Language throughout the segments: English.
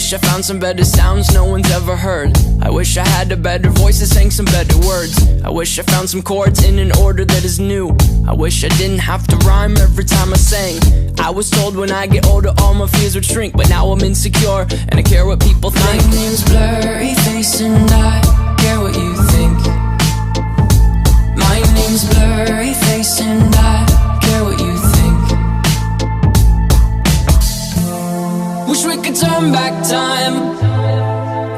wish I found some better sounds no one's ever heard. I wish I had a better voice that sang some better words. I wish I found some chords in an order that is new. I wish I didn't have to rhyme every time I sang. I was told when I get older all my fears would shrink, but now I'm insecure and I care what people think. My name's Blurryface and I care what you think. My name's Blurryface and I care what you think. Wish we could turn back time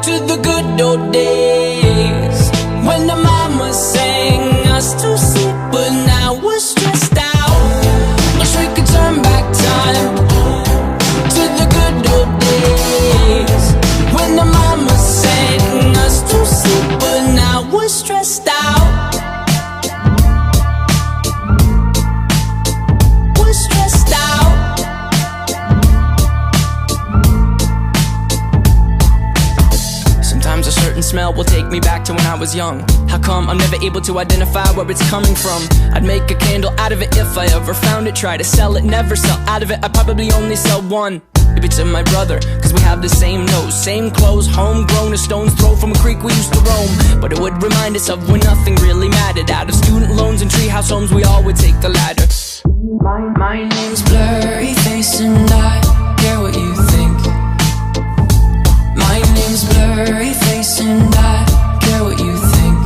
to the good old days when the mama sang us to sleep, but now we're stressed out. Wish we could turn back time to the good old days when the mama sang us to sleep, but now we're stressed out. We're stressed out. Sometimes a certain smell will take me back to when I was young. How come I'm never able to identify where it's coming from? I'd make a candle out of it if I ever found it. Try to sell it, never sell out of it. I'd probably only sell one. Maybe to my brother, cause we have the same nose, same clothes, homegrown, a stone's throw from a creek we used to roam. But it would remind us of when nothing really mattered. Out of student loans and treehouse homes, we all would take the ladder. My name's Blurryface and I care what you think. My name's Blurryface and I care what you think.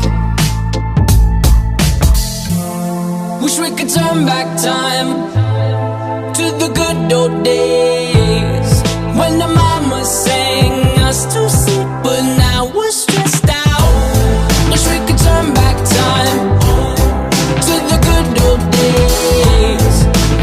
Wish we could turn back time to the good old days when the mama sang us to sleep, but now we're stressed out. Wish we could turn back time to the good old days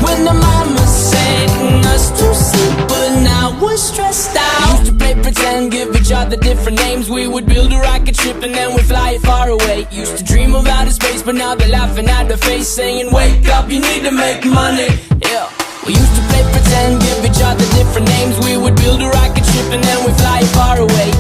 when the mama sang us to sleep, but now we're stressed out. We used to play pretend, give each other different names. We would build a rocket ship and then we'd fly it far away. Used to dream of outer space, but now they're laughing at the face, saying wake up, you need to make money. Yeah. We used to play pretend, give each other different names. We would build a rocket ship and then we'd fly it far away.